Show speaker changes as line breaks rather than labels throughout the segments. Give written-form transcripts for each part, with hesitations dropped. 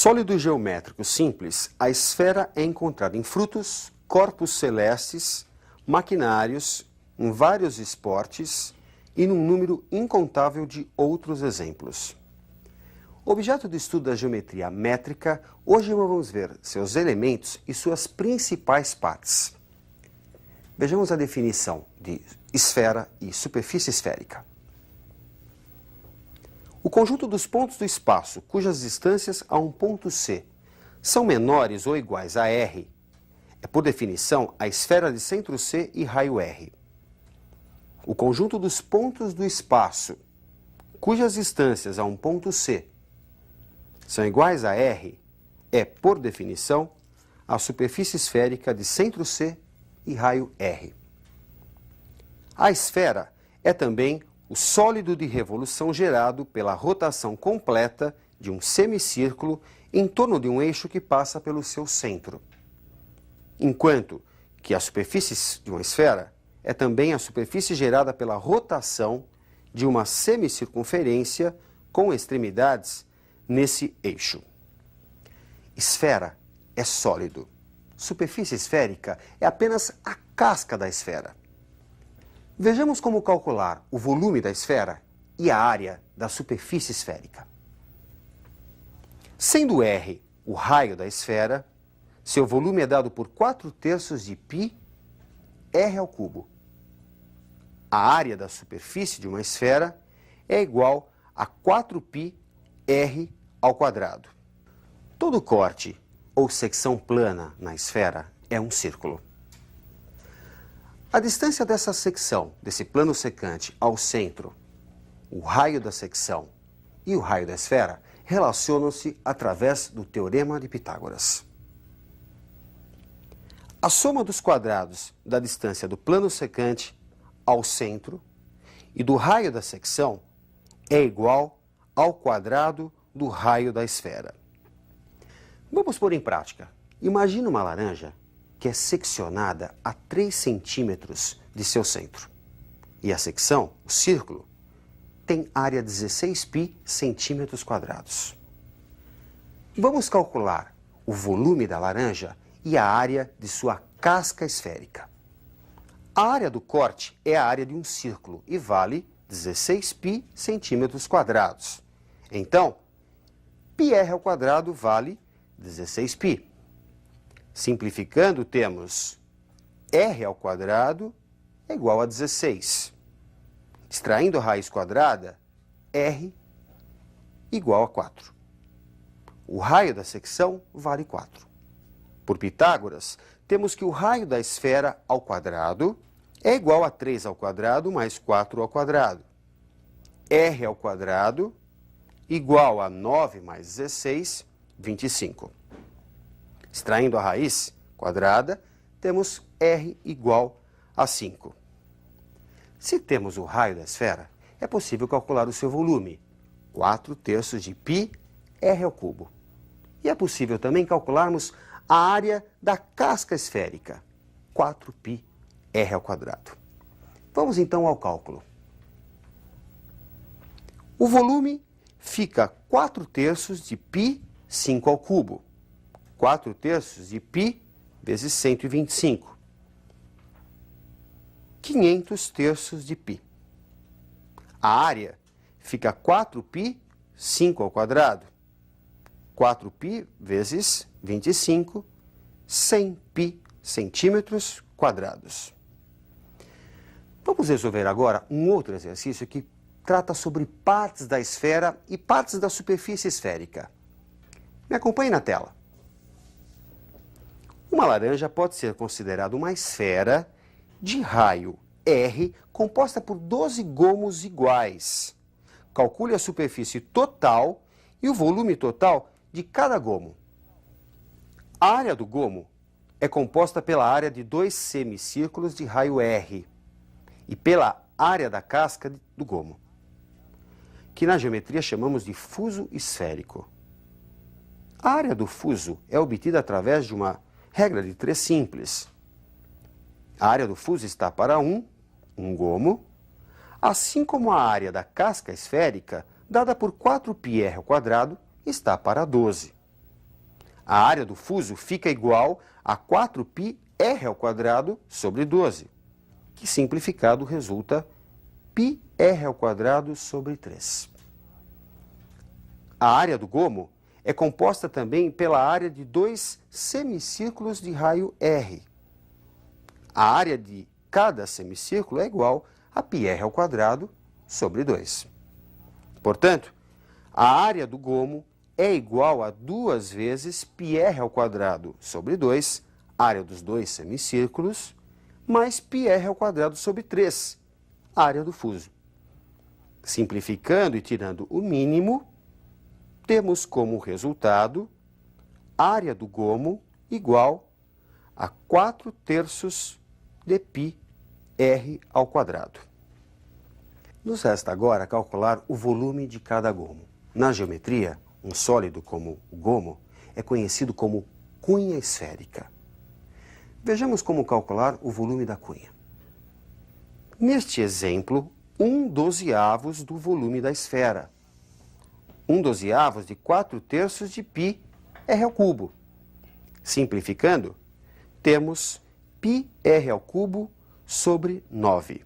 Sólido geométrico simples, a esfera é encontrada em frutos, corpos celestes, maquinários, em vários esportes e num número incontável de outros exemplos. Objeto de estudo da geometria métrica, hoje vamos ver seus elementos e suas principais partes. Vejamos a definição de esfera e superfície esférica. O conjunto dos pontos do espaço, cujas distâncias a um ponto C são menores ou iguais a R, é, por definição, a esfera de centro C e raio R. O conjunto dos pontos do espaço, cujas distâncias a um ponto C são iguais a R, é, por definição, a superfície esférica de centro C e raio R. A esfera é também o sólido de revolução gerado pela rotação completa de um semicírculo em torno de um eixo que passa pelo seu centro. Enquanto que a superfície de uma esfera é também a superfície gerada pela rotação de uma semicircunferência com extremidades nesse eixo. Esfera é sólido. Superfície esférica é apenas a casca da esfera. Vejamos como calcular o volume da esfera e a área da superfície esférica. Sendo R o raio da esfera, seu volume é dado por 4/3 de π r ao cubo. A área da superfície de uma esfera é igual a 4π r ao quadrado. Todo corte ou secção plana na esfera é um círculo. A distância dessa secção, desse plano secante, ao centro, o raio da secção e o raio da esfera relacionam-se através do Teorema de Pitágoras. A soma dos quadrados da distância do plano secante ao centro e do raio da secção é igual ao quadrado do raio da esfera. Vamos pôr em prática. Imagine uma laranja que é seccionada a 3 centímetros de seu centro. E a secção, o círculo, tem área 16π centímetros quadrados. Vamos calcular o volume da laranja e a área de sua casca esférica. A área do corte é a área de um círculo e vale 16π centímetros quadrados. Então, πr ao quadrado vale 16π. Simplificando, temos r ao quadrado é igual a 16. Extraindo a raiz quadrada, r igual a 4. O raio da secção vale 4. Por Pitágoras, temos que o raio da esfera ao quadrado é igual a 3 ao quadrado mais 4 ao quadrado. R ao quadrado igual a 9 mais 16, 25. Extraindo a raiz quadrada, temos r igual a 5. Se temos o raio da esfera, é possível calcular o seu volume, 4/3 de π r ao cubo. E é possível também calcularmos a área da casca esférica, 4π r ao quadrado. Vamos então ao cálculo. O volume fica 4/3 de π 5 ao cubo. 4/3 de π vezes 125. 500/3 de π. A área fica 4π 5 ao quadrado. 4π vezes 25, 100π centímetros quadrados. Vamos resolver agora um outro exercício que trata sobre partes da esfera e partes da superfície esférica. Me acompanhe na tela. Uma laranja pode ser considerada uma esfera de raio R composta por 12 gomos iguais. Calcule a superfície total e o volume total de cada gomo. A área do gomo é composta pela área de 2 semicírculos de raio R e pela área da casca do gomo, que na geometria chamamos de fuso esférico. A área do fuso é obtida através de uma regra de 3 simples. A área do fuso está para um gomo, assim como a área da casca esférica, dada por 4πr ao quadrado, está para 12. A área do fuso fica igual a 4πr² sobre 12, que simplificado resulta πr² sobre 3. A área do gomo é composta também pela área de dois semicírculos de raio R. A área de cada semicírculo é igual a πr² sobre 2. Portanto, a área do gomo é igual a 2 vezes πr² sobre 2, área dos dois semicírculos, mais πr² sobre 3, área do fuso. Simplificando e tirando o mínimo, temos como resultado área do gomo igual a 4/3 de πr². Nos resta agora calcular o volume de cada gomo. Na geometria, um sólido como o gomo é conhecido como cunha esférica. Vejamos como calcular o volume da cunha. Neste exemplo, 1/12 do volume da esfera. 1/12 de 4/3 de πr². Simplificando, temos πr³ sobre 9.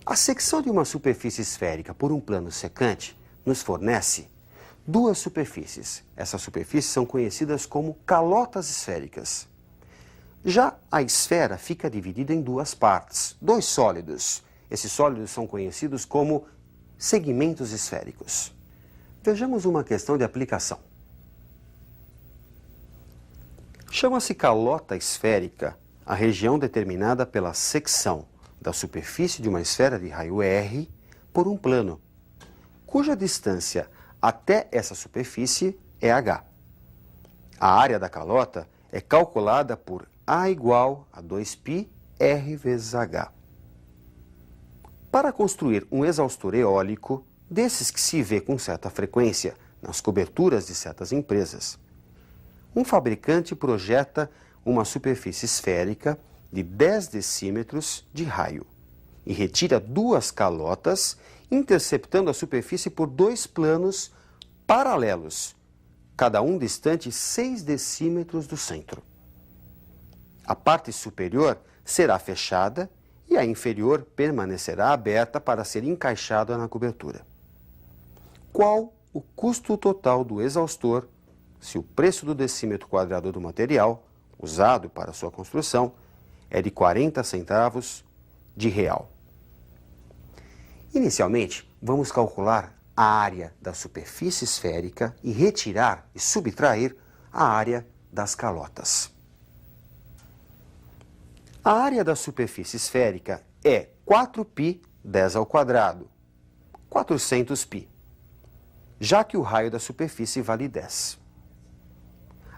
A secção de uma superfície esférica por um plano secante nos fornece duas superfícies. Essas superfícies são conhecidas como calotas esféricas. Já a esfera fica dividida em duas partes, dois sólidos. Esses sólidos são conhecidos como segmentos esféricos. Vejamos uma questão de aplicação. Chama-se calota esférica a região determinada pela secção da superfície de uma esfera de raio R por um plano, cuja distância até essa superfície é h. A área da calota é calculada por A igual a 2πr vezes h. Para construir um exaustor eólico, desses que se vê com certa frequência nas coberturas de certas empresas, um fabricante projeta uma superfície esférica de 10 decímetros de raio e retira duas calotas, interceptando a superfície por dois planos paralelos, cada um distante 6 decímetros do centro. A parte superior será fechada e a inferior permanecerá aberta para ser encaixada na cobertura. Qual o custo total do exaustor se o preço do decímetro quadrado do material usado para sua construção é de 40 centavos de real? Inicialmente, vamos calcular a área da superfície esférica e retirar e subtrair a área das calotas. A área da superfície esférica é 4π10², 400π, já que o raio da superfície vale 10.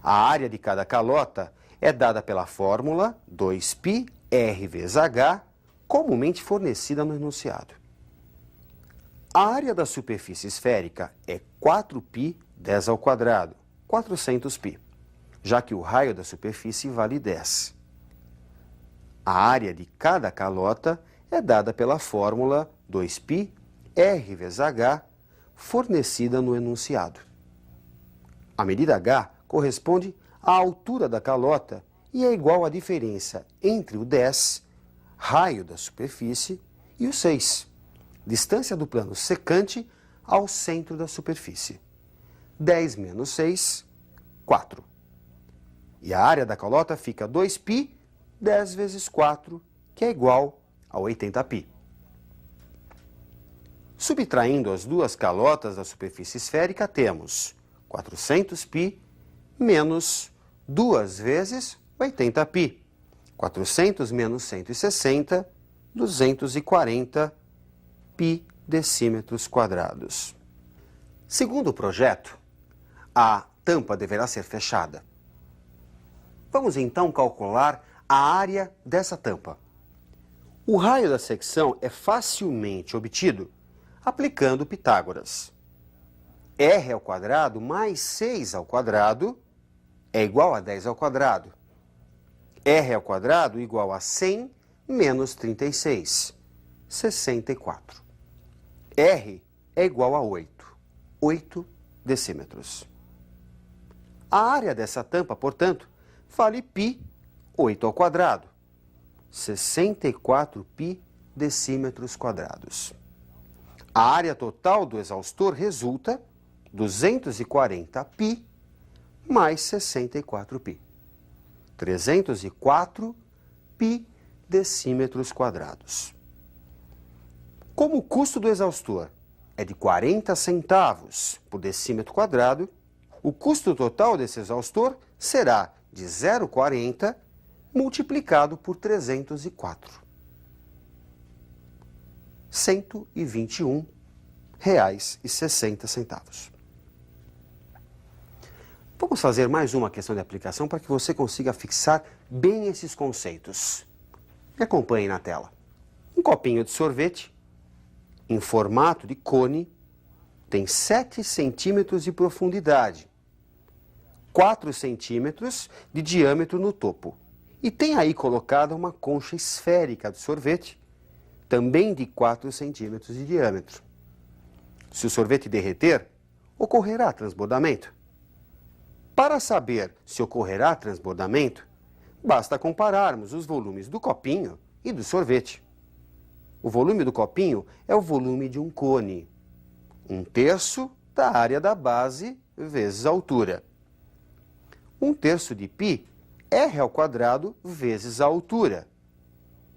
A área de cada calota é dada pela fórmula 2πr vezes h, comumente fornecida no enunciado. A área da superfície esférica é 4π10², 400π, já que o raio da superfície vale 10. A área de cada calota é dada pela fórmula 2πr vezes h, fornecida no enunciado. A medida h corresponde à altura da calota e é igual à diferença entre o 10, raio da superfície, e o 6, distância do plano secante ao centro da superfície. 10 menos 6, 4. E a área da calota fica 2π, 10 vezes 4, que é igual a 80π. Subtraindo as duas calotas da superfície esférica, temos 400π menos 2 vezes 80π. 400 menos 160, 240 π decímetros quadrados. Segundo o projeto, a tampa deverá ser fechada. Vamos então calcular a área dessa tampa. O raio da secção é facilmente obtido aplicando Pitágoras. r² mais 6² é igual a 10². r² igual a 100 menos 36, 64. R é igual a 8, 8 decímetros. A área dessa tampa, portanto, vale π8², 64 π decímetros quadrados. A área total do exaustor resulta 240 π mais 64 π, 304 π decímetros quadrados. Como o custo do exaustor é de 40 centavos por decímetro quadrado, o custo total desse exaustor será de 0,40 multiplicado por 304. R$ 121,60. Vamos fazer mais uma questão de aplicação para que você consiga fixar bem esses conceitos. Me acompanhe na tela. Um copinho de sorvete, em formato de cone, tem 7 centímetros de profundidade, 4 centímetros de diâmetro no topo. E tem aí colocada uma concha esférica de sorvete, também de 4 centímetros de diâmetro. Se o sorvete derreter, ocorrerá transbordamento. Para saber se ocorrerá transbordamento, basta compararmos os volumes do copinho e do sorvete. O volume do copinho é o volume de um cone, 1/3 da área da base vezes a altura. 1/3 de π é r² vezes a altura.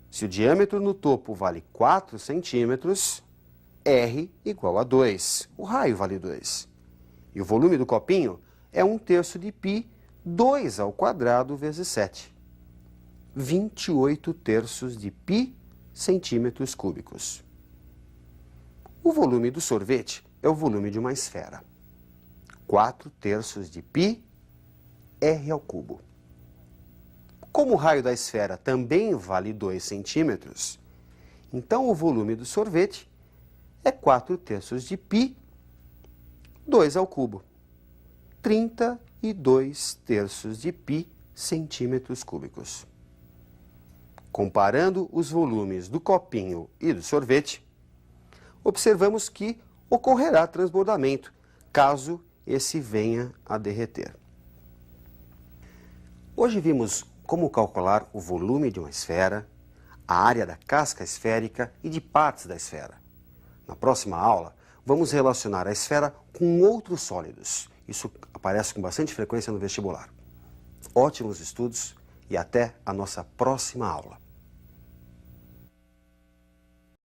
Se o diâmetro no topo vale 4 centímetros, r igual a 2. O raio vale 2. E o volume do copinho é 1/3 de π, 2² vezes 7. 28/3 de π centímetros cúbicos. O volume do sorvete é o volume de uma esfera. 4/3 de π r². Como o raio da esfera também vale 2 centímetros, então o volume do sorvete é 4/3 de π, 2². 32/3 de π centímetros cúbicos. Comparando os volumes do copinho e do sorvete, observamos que ocorrerá transbordamento, caso esse venha a derreter. Hoje vimos como calcular o volume de uma esfera, a área da casca esférica e de partes da esfera. Na próxima aula, vamos relacionar a esfera com outros sólidos. Isso aparece com bastante frequência no vestibular. Ótimos estudos e até a nossa próxima aula.